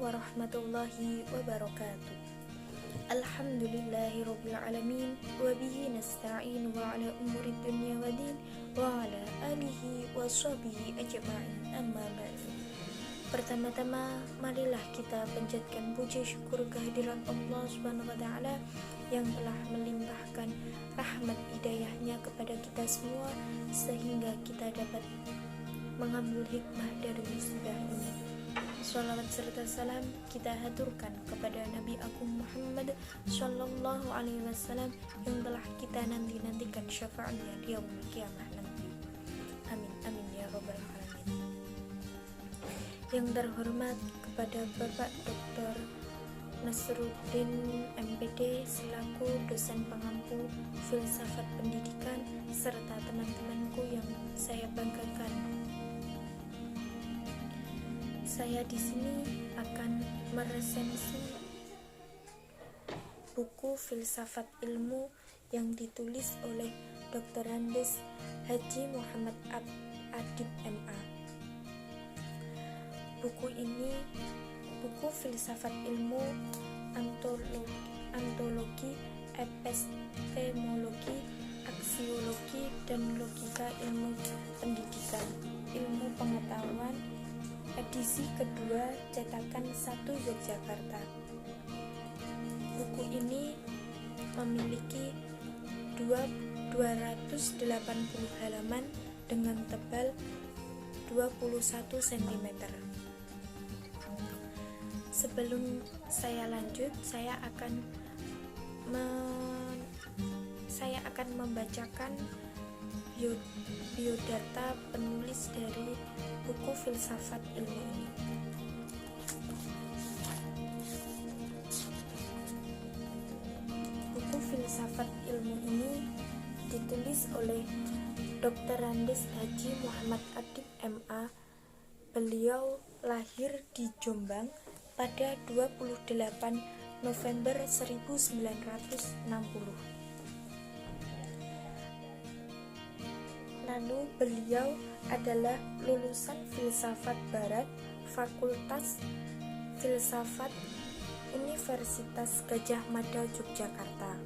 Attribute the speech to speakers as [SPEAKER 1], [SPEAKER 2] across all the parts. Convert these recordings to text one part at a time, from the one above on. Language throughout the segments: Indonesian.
[SPEAKER 1] warahmatullahi wabarakatuh. Alhamdulillahirabbil alamin wa bihi nasta'in wa ala umuri dunya waddin wa ala alihi wa sahbihi ajma'in, amma ba'du. Pertama-tama marilah kita panjatkan puji syukur kehadirat Allah Subhanahu wa taala yang telah melimpahkan rahmat hidayahnya kepada kita semua sehingga kita dapat mengambil hikmah dari musibah ini. Shalawat serta salam kita haturkan kepada Nabi Agung Muhammad Sallallahu Alaihi Wasallam yang telah kita nantikan syafaatnya di yaumul kiamah nanti. Amin amin ya robbal alamin. Yang terhormat kepada Bapak Dr. Nasruddin MPD selaku dosen pengampu filsafat pendidikan serta teman-temanku yang saya banggakan. Saya di sini akan meresensi buku Filsafat Ilmu yang ditulis oleh Dr. Andes Haji Muhammad Adib MA. Buku ini buku Filsafat Ilmu, antologi, epistemologi, aksiologi, dan logika ilmu pendidikan, ilmu pengetahuan, edisi kedua cetakan 1 Yogyakarta. Buku ini memiliki 280 halaman dengan tebal 21 cm. Sebelum saya lanjut, saya akan membacakan biodata penulis dari buku Filsafat Ilmu ini. Buku Filsafat Ilmu ini ditulis oleh Dr. Andes Haji Muhammad Adib MA. Beliau lahir di Jombang pada 28 November 1960. Lalu beliau adalah lulusan Filsafat Barat, Fakultas Filsafat Universitas Gadjah Mada Yogyakarta.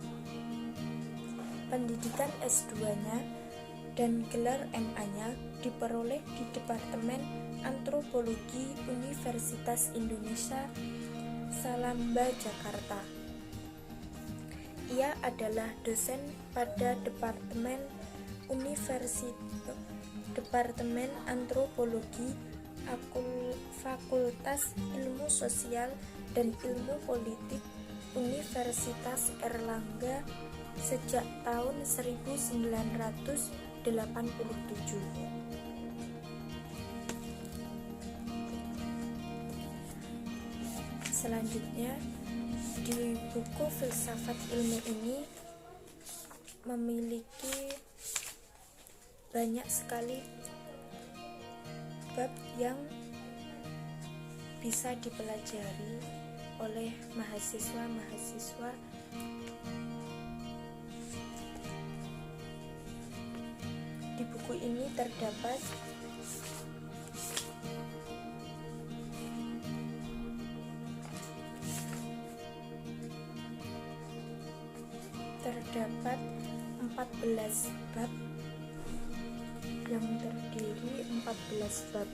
[SPEAKER 1] Pendidikan S2-nya dan gelar MA-nya diperoleh di Departemen Antropologi Universitas Indonesia Salamba, Jakarta. Ia adalah dosen pada Departemen Antropologi, Fakultas Ilmu Sosial dan Ilmu Politik Universitas Erlangga sejak tahun 1987. Selanjutnya, di buku Filsafat Ilmu ini memiliki banyak sekali bab yang bisa dipelajari oleh mahasiswa-mahasiswa di buku ini. Terdapat terdapat 14 bab yang terdiri 14 bab.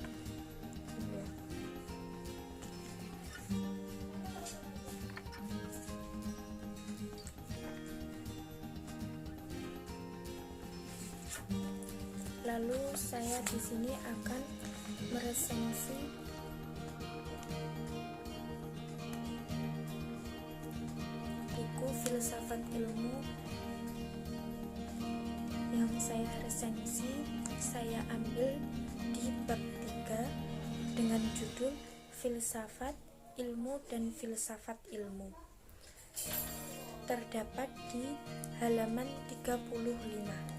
[SPEAKER 1] Lalu saya di sini akan meresensi buku Filsafat Ilmu yang saya resensi. Saya ambil di bab 3 dengan judul Filsafat Ilmu dan Filsafat Ilmu. Terdapat di halaman 35.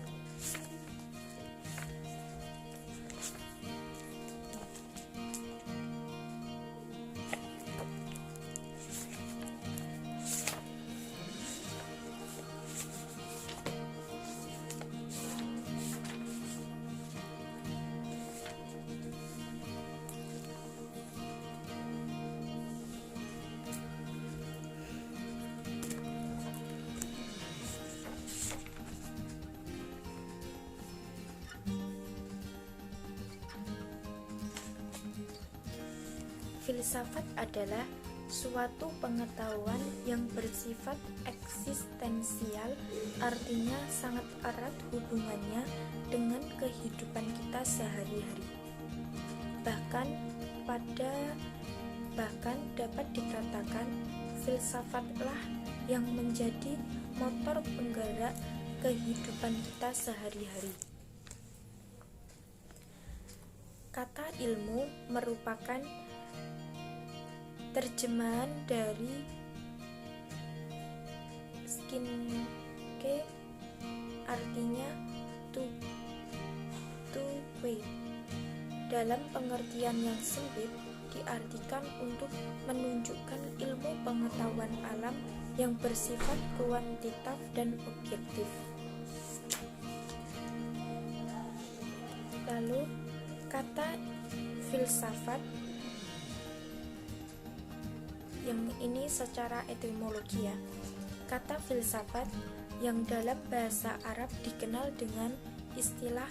[SPEAKER 1] Filsafat adalah suatu pengetahuan yang bersifat eksistensial, artinya sangat erat hubungannya dengan kehidupan kita sehari-hari. Bahkan dapat dikatakan filsafatlah yang menjadi motor penggerak kehidupan kita sehari-hari. Kata ilmu merupakan terjemahan dari skinke, artinya to wait. Dalam pengertian yang sempit, diartikan untuk menunjukkan ilmu pengetahuan alam yang bersifat kuantitatif dan objektif. Lalu, kata filsafat yang ini secara etimologi ya. Kata filsafat yang dalam bahasa Arab dikenal dengan istilah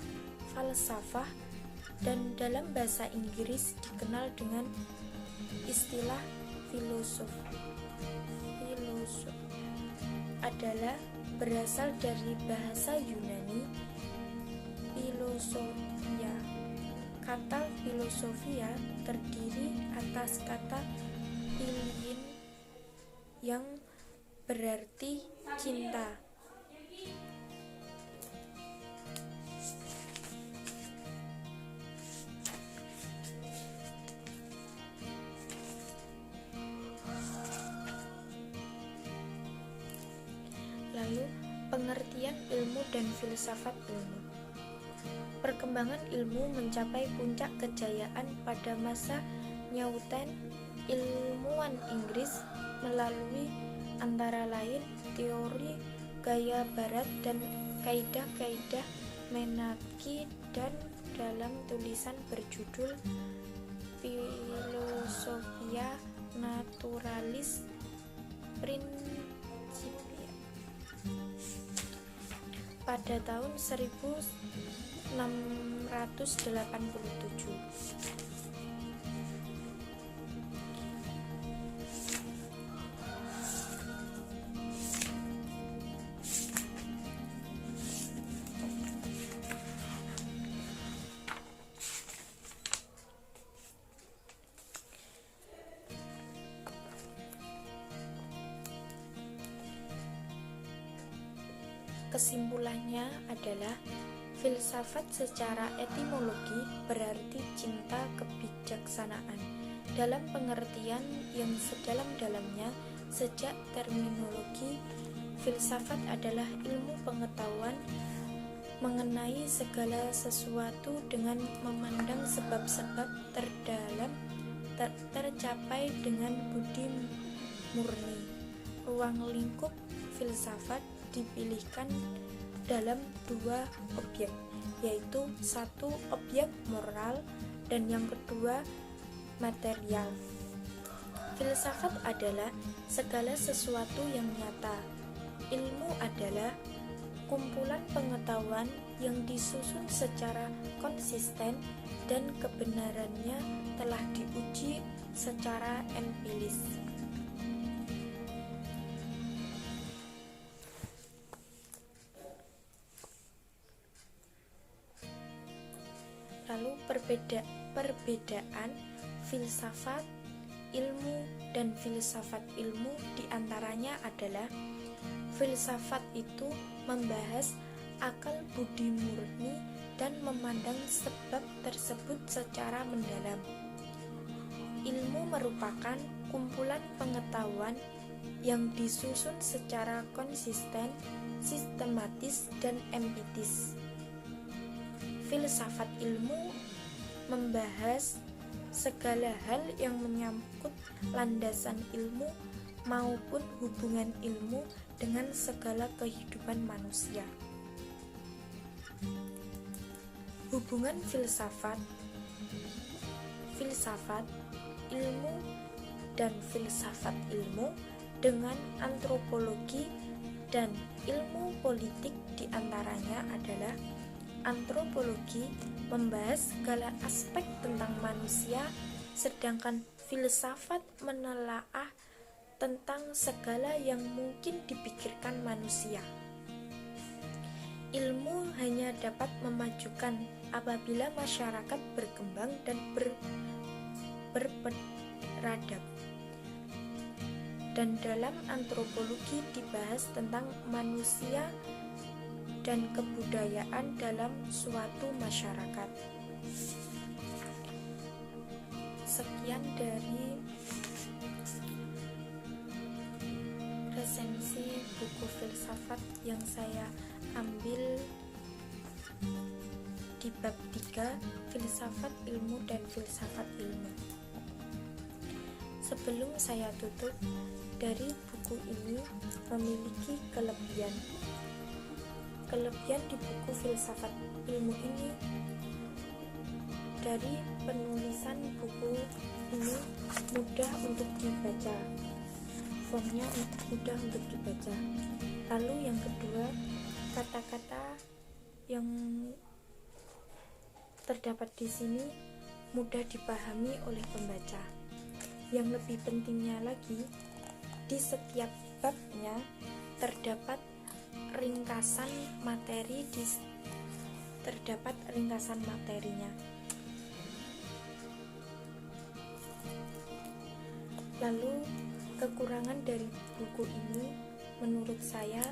[SPEAKER 1] falsafah dan dalam bahasa Inggris dikenal dengan istilah filosof adalah berasal dari bahasa Yunani filosofia. Kata filosofia terdiri atas kata philin yang berarti cinta. Lalu, pengertian ilmu dan filsafat ilmu. Perkembangan ilmu mencapai puncak kejayaan pada masa Newton. Ilmuwan Inggris melalui antara lain teori gaya barat dan kaidah-kaidah Menaki, dan dalam tulisan berjudul Philosophia Naturalis Principia pada tahun 1687. Kesimpulannya adalah filsafat secara etimologi berarti cinta kebijaksanaan. Dalam pengertian yang sedalam-dalamnya, sejak terminologi, filsafat adalah ilmu pengetahuan mengenai segala sesuatu dengan memandang sebab-sebab terdalam tercapai dengan budi murni. Ruang lingkup filsafat dipilihkan dalam dua objek, yaitu satu objek moral dan yang kedua material. Filsafat adalah segala sesuatu yang nyata. Ilmu adalah kumpulan pengetahuan yang disusun secara konsisten dan kebenarannya telah diuji secara empiris. Lalu perbedaan filsafat ilmu dan filsafat ilmu diantaranya adalah filsafat itu membahas akal budi murni dan memandang sebab tersebut secara mendalam. Ilmu merupakan kumpulan pengetahuan yang disusun secara konsisten, sistematis, dan empiris. Filsafat ilmu membahas segala hal yang menyangkut landasan ilmu maupun hubungan ilmu dengan segala kehidupan manusia. Hubungan filsafat, ilmu, dan filsafat ilmu dengan antropologi dan ilmu politik diantaranya adalah antropologi membahas segala aspek tentang manusia, sedangkan Filsafat menelaah tentang segala yang mungkin dipikirkan manusia. Ilmu hanya dapat memajukan apabila masyarakat berkembang dan berperadab. Dan dalam antropologi dibahas tentang manusia dan kebudayaan dalam suatu masyarakat. Sekian dari resensi buku filsafat yang saya ambil di bab 3, filsafat ilmu dan filsafat ilmu. Sebelum saya tutup, dari buku ini memiliki kelebihan. Kelebihan di buku filsafat ilmu ini, dari penulisan buku ini mudah untuk dibaca, fontnya mudah untuk dibaca. Lalu yang kedua, kata-kata yang terdapat di sini mudah dipahami oleh pembaca. Yang lebih pentingnya lagi, di setiap babnya terdapat ringkasan materinya. Lalu kekurangan dari buku ini menurut saya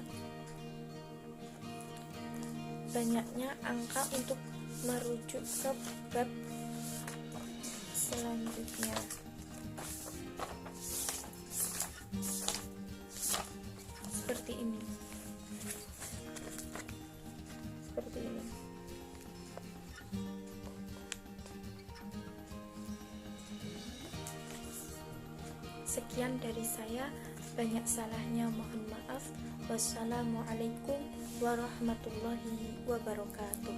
[SPEAKER 1] banyaknya angka untuk merujuk ke bab selanjutnya. Seperti ini. Sekian dari saya, banyak salahnya mohon maaf. Wassalamualaikum warahmatullahi wabarakatuh.